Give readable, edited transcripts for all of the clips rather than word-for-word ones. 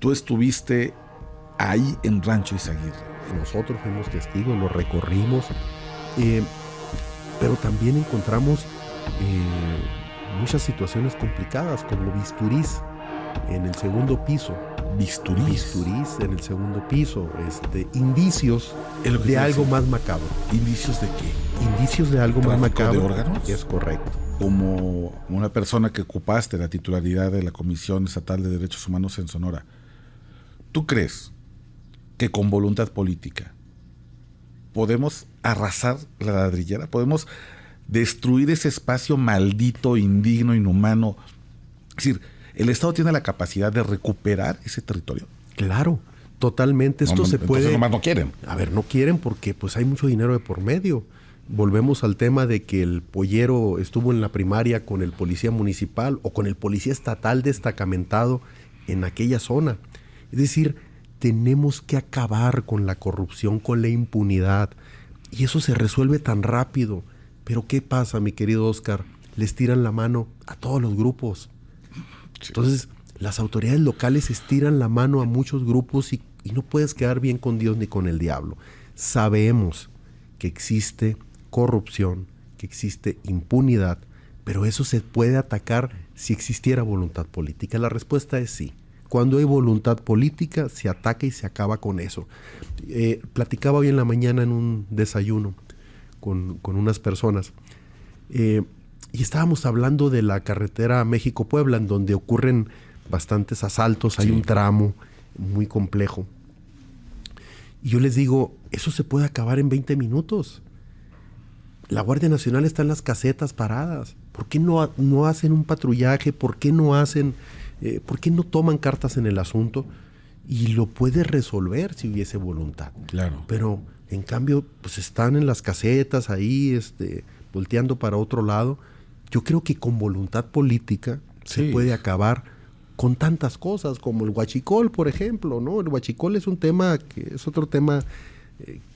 Tú estuviste ahí en Rancho Izaguirre. Nosotros fuimos testigos, lo recorrimos, pero también encontramos muchas situaciones complicadas, como bisturís en el segundo piso. Bisturís en el segundo piso, indicios de algo más macabro. ¿Indicios de qué? Indicios de algo más macabro. ¿De órganos? Es correcto. Como una persona que ocupaste la titularidad de la Comisión Estatal de Derechos Humanos en Sonora, ¿tú crees que con voluntad política podemos arrasar la ladrillera? ¿Podemos destruir ese espacio maldito, indigno, inhumano? Es decir, ¿el Estado tiene la capacidad de recuperar ese territorio? Claro, totalmente. Esto se puede... Nomás no quieren. A ver, no quieren porque pues hay mucho dinero de por medio. Volvemos al tema de que el pollero estuvo en la primaria con el policía municipal o con el policía estatal destacamentado en aquella zona. Es decir, tenemos que acabar con la corrupción, con la impunidad. Y eso se resuelve tan rápido. Pero ¿qué pasa, mi querido Oscar? Les tiran la mano a todos los grupos. Sí. Entonces, las autoridades locales estiran la mano a muchos grupos y no puedes quedar bien con Dios ni con el diablo. Sabemos que existe corrupción, que existe impunidad, pero eso se puede atacar si existiera voluntad política. La respuesta es sí. Cuando hay voluntad política, se ataca y se acaba con eso. Platicaba hoy en la mañana en un desayuno con unas personas y estábamos hablando de la carretera México-Puebla, en donde ocurren bastantes asaltos. Sí. Hay un tramo muy complejo. Y yo les digo, eso se puede acabar en 20 minutos. La Guardia Nacional está en las casetas paradas. ¿Por qué no hacen un patrullaje? ¿Por qué no toman cartas en el asunto? Y lo puede resolver si hubiese voluntad. Claro. Pero en cambio, pues están en las casetas ahí, volteando para otro lado. Yo creo que con voluntad política se puede acabar con tantas cosas, como el huachicol, por ejemplo, ¿no? El huachicol es un tema que es otro tema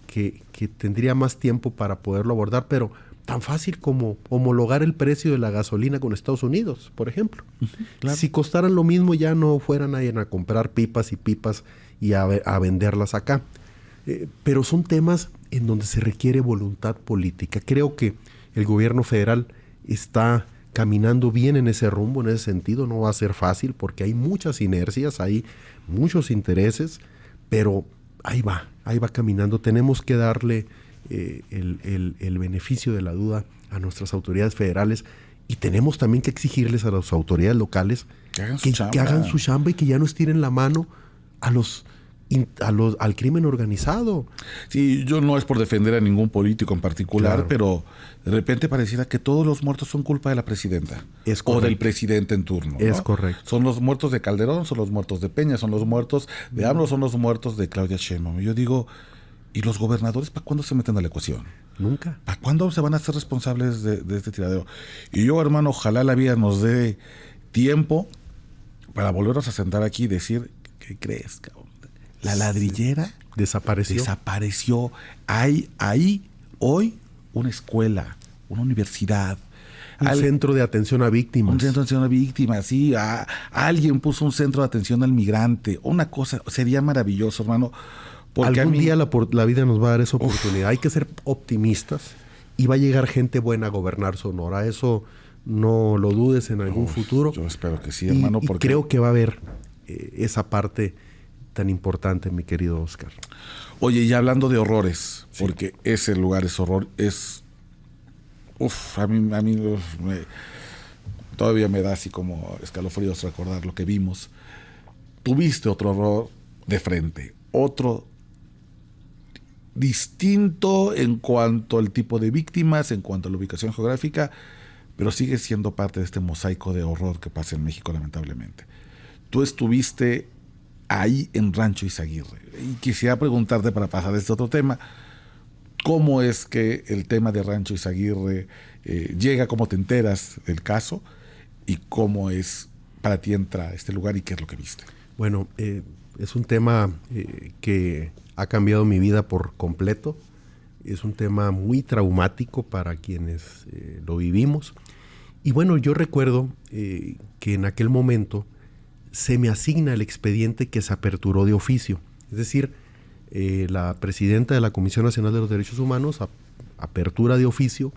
que tendría más tiempo para poderlo abordar, pero tan fácil como homologar el precio de la gasolina con Estados Unidos, por ejemplo. Claro. Si costaran lo mismo, ya no fueran a comprar pipas y a venderlas acá. Pero son temas en donde se requiere voluntad política. Creo que el gobierno federal está caminando bien en ese rumbo, en ese sentido. No va a ser fácil porque hay muchas inercias, hay muchos intereses, pero ahí va caminando. Tenemos que darle el beneficio de la duda a nuestras autoridades federales y tenemos también que exigirles a las autoridades locales que hagan su chamba y que ya no estiren la mano al crimen organizado. Sí, yo no es por defender a ningún político en particular, claro, pero de repente pareciera que todos los muertos son culpa de la presidenta o del presidente en turno, ¿no? Es correcto. Son los muertos de Calderón, son los muertos de Peña, son los muertos de AMLO, son los muertos de Claudia Sheinbaum. Yo digo, ¿y los gobernadores para cuándo se meten a la ecuación? Nunca. ¿Para cuándo se van a hacer responsables de este tiradero? Y yo, hermano, ojalá la vida nos dé tiempo para volvernos a sentar aquí y decir, ¿qué crees, cabrón? La ladrillera desapareció. Hay ahí hoy una escuela, una universidad. Un centro de atención a víctimas. Un centro de atención a víctimas, sí. Alguien puso un centro de atención al migrante. Una cosa, sería maravilloso, hermano. Porque algún día la vida nos va a dar esa oportunidad. Hay que ser optimistas y va a llegar gente buena a gobernar Sonora. Eso no lo dudes en algún futuro. Yo espero que sí, hermano. Porque creo que va a haber esa parte tan importante, mi querido Oscar. Oye, y hablando de horrores, sí, porque ese lugar es horror, a mí todavía me da así como escalofríos recordar lo que vimos. Tuviste otro horror de frente, otro distinto en cuanto al tipo de víctimas, en cuanto a la ubicación geográfica, pero sigue siendo parte de este mosaico de horror que pasa en México, lamentablemente. Tú estuviste ahí en Rancho Izaguirre. Y quisiera preguntarte, para pasar a este otro tema, ¿cómo es que el tema de Rancho Izaguirre llega? ¿Cómo te enteras del caso? ¿Y cómo es para ti entrar a este lugar y qué es lo que viste? Bueno, es un tema que ha cambiado mi vida por completo. Es un tema muy traumático para quienes lo vivimos. Y bueno, yo recuerdo que en aquel momento se me asigna el expediente que se aperturó de oficio. Es decir, la presidenta de la Comisión Nacional de los Derechos Humanos apertura de oficio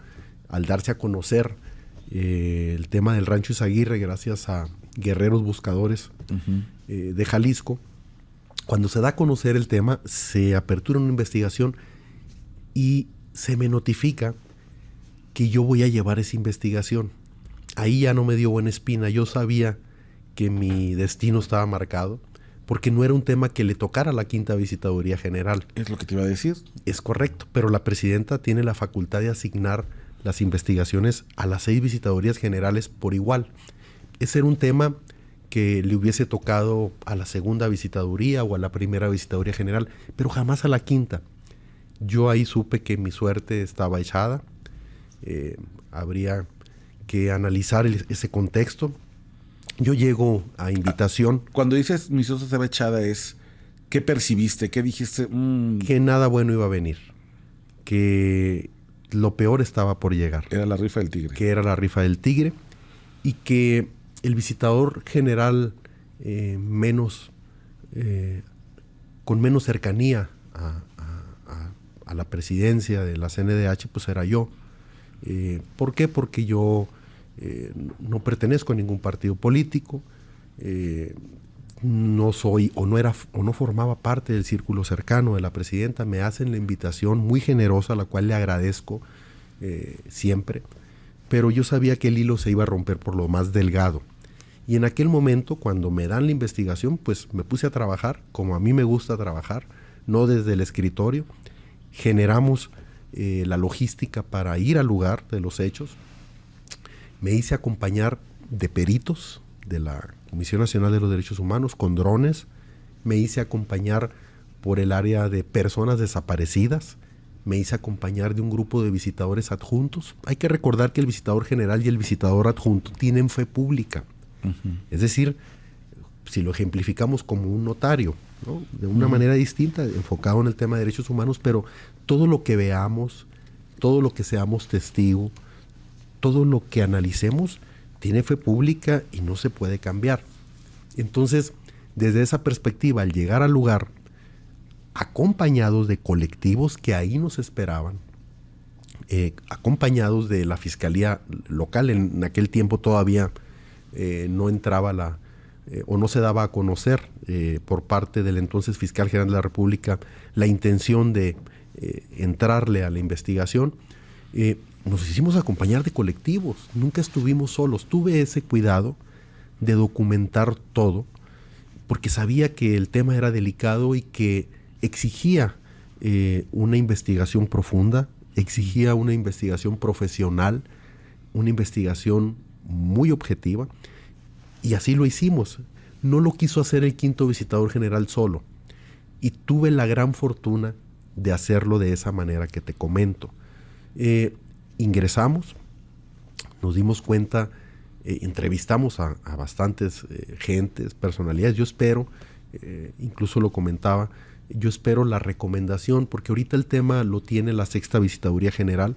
al darse a conocer el tema del Rancho Izaguirre gracias a Guerreros Buscadores de Jalisco. Cuando se da a conocer el tema, se apertura una investigación y se me notifica que yo voy a llevar esa investigación. Ahí ya no me dio buena espina. Yo sabía que mi destino estaba marcado porque no era un tema que le tocara a la Quinta Visitaduría General. Es lo que te iba a decir. Es correcto, pero la presidenta tiene la facultad de asignar las investigaciones a las 6 visitadurías generales por igual. Ese era un tema que le hubiese tocado a la segunda visitaduría o a la primera visitaduría general, pero jamás a la quinta. Yo ahí supe que mi suerte estaba echada. Habría que analizar ese contexto. Yo llego a invitación. Cuando dices mi suerte estaba echada, ¿qué percibiste? ¿Qué dijiste? Que nada bueno iba a venir. Que lo peor estaba por llegar. Era la rifa del tigre. Que era la rifa del tigre. Y que el visitador general con menos cercanía a la presidencia de la CNDH, pues era yo. ¿Por qué? Porque yo no pertenezco a ningún partido político, no soy o no formaba parte del círculo cercano de la presidenta. Me hacen la invitación muy generosa, a la cual le agradezco siempre, pero yo sabía que el hilo se iba a romper por lo más delgado. Y en aquel momento, cuando me dan la investigación, pues me puse a trabajar como a mí me gusta trabajar, no desde el escritorio. Generamos la logística para ir al lugar de los hechos. Me hice acompañar de peritos de la Comisión Nacional de los Derechos Humanos con drones. Me hice acompañar por el área de personas desaparecidas. Me hice acompañar de un grupo de visitadores adjuntos. Hay que recordar que el visitador general y el visitador adjunto tienen fe pública. Es decir, si lo ejemplificamos como un notario, ¿no? De una manera distinta, enfocado en el tema de derechos humanos, pero todo lo que veamos, todo lo que seamos testigo, todo lo que analicemos, tiene fe pública y no se puede cambiar. Entonces, desde esa perspectiva, al llegar al lugar, acompañados de colectivos que ahí nos esperaban, acompañados de la Fiscalía Local, en aquel tiempo todavía no entraba o no se daba a conocer por parte del entonces Fiscal General de la República la intención de entrarle a la investigación. Nos hicimos acompañar de colectivos, nunca estuvimos solos. Tuve ese cuidado de documentar todo, porque sabía que el tema era delicado y que exigía una investigación profunda, exigía una investigación profesional, una investigación muy objetiva, y así lo hicimos. No lo quiso hacer el quinto visitador general solo, y tuve la gran fortuna de hacerlo de esa manera que te comento. Ingresamos, nos dimos cuenta, entrevistamos a bastantes gentes, personalidades. Yo espero, incluso lo comentaba, yo espero la recomendación, porque ahorita el tema lo tiene la Sexta Visitaduría General.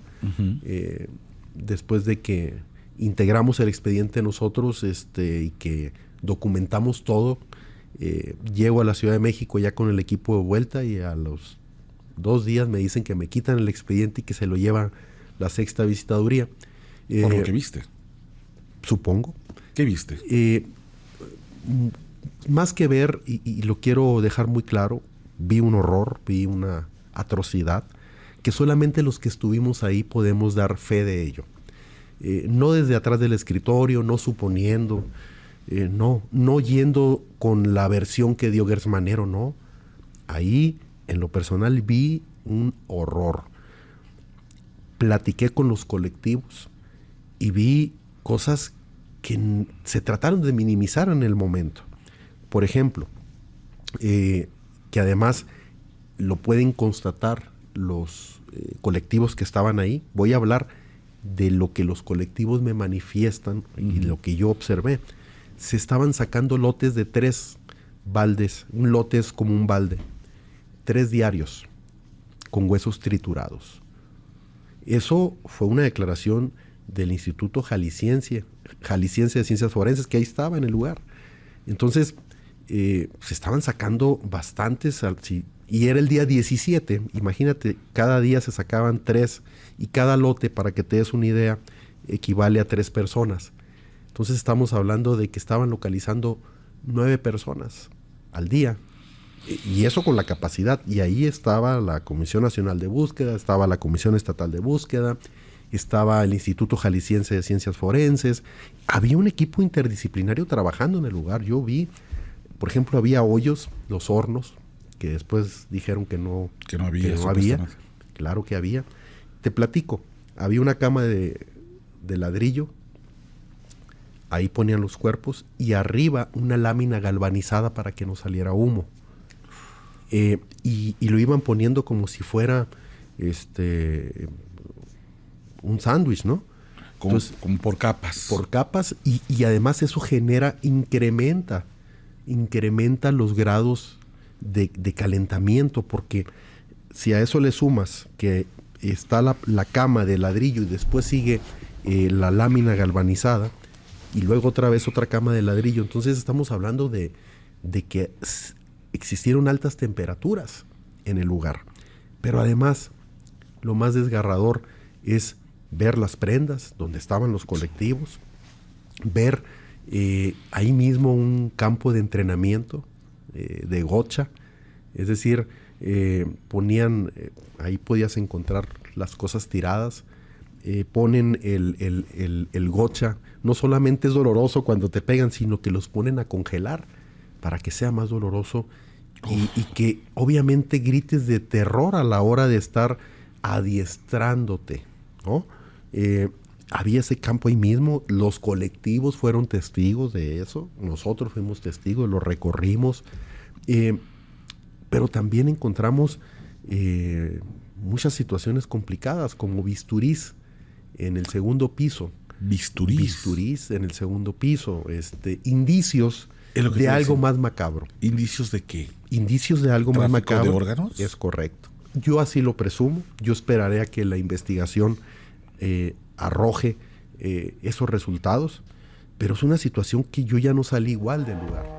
Después de que integramos el expediente nosotros y que documentamos todo, llego a la Ciudad de México ya con el equipo de vuelta, y a los 2 días me dicen que me quitan el expediente y que se lo lleva la Sexta Visitaduría. ¿Por lo que viste? Supongo. ¿Qué viste? Más que ver, y lo quiero dejar muy claro, vi un horror, vi una atrocidad que solamente los que estuvimos ahí podemos dar fe de ello. No desde atrás del escritorio, no suponiendo, no yendo con la versión que dio Gersmanero, no. Ahí, en lo personal, vi un horror. Platiqué con los colectivos y vi cosas que se trataron de minimizar en el momento. Por ejemplo, que además lo pueden constatar los colectivos que estaban ahí. Voy a hablar de lo que los colectivos me manifiestan y lo que yo observé. Se estaban sacando lotes de 3 baldes. Un lote es como un balde. 3 diarios con huesos triturados. Eso fue una declaración del Instituto Jalisciense de Ciencias Forenses, que ahí estaba en el lugar. Entonces, se estaban sacando bastantes, y era el día 17, imagínate, cada día se sacaban 3, y cada lote, para que te des una idea, equivale a 3 personas. Entonces estamos hablando de que estaban localizando 9 personas al día, y eso con la capacidad, y ahí estaba la Comisión Nacional de Búsqueda, estaba la Comisión Estatal de Búsqueda, estaba el Instituto Jalisciense de Ciencias Forenses, había un equipo interdisciplinario trabajando en el lugar. Yo vi, por ejemplo, había hoyos, los hornos, que después dijeron que no había. Claro que había. Te platico, había una cama de ladrillo, ahí ponían los cuerpos, y arriba una lámina galvanizada para que no saliera humo. Y lo iban poniendo como si fuera un sándwich, ¿no? Como por capas. Por capas, y además eso incrementa los grados de calentamiento, porque si a eso le sumas que está la cama de ladrillo y después sigue la lámina galvanizada y luego otra vez otra cama de ladrillo, entonces estamos hablando de que existieron altas temperaturas en el lugar. Pero además, lo más desgarrador es ver las prendas donde estaban los colectivos, ver ahí mismo un campo de entrenamiento de gocha, es decir, ponían, ahí podías encontrar las cosas tiradas, ponen el gocha, no solamente es doloroso cuando te pegan, sino que los ponen a congelar para que sea más doloroso y que obviamente grites de terror a la hora de estar adiestrándote, ¿no? Había ese campo ahí mismo, los colectivos fueron testigos de eso, nosotros fuimos testigos, lo recorrimos, pero también encontramos muchas situaciones complicadas, como bisturís en el segundo piso. Bisturís en el segundo piso, indicios de algo más macabro. ¿Indicios de qué? Indicios de algo más macabro. ¿Tráfico de órganos? Es correcto. Yo así lo presumo. Yo esperaré a que la investigación arroje esos resultados, pero es una situación que yo ya no salí igual del lugar.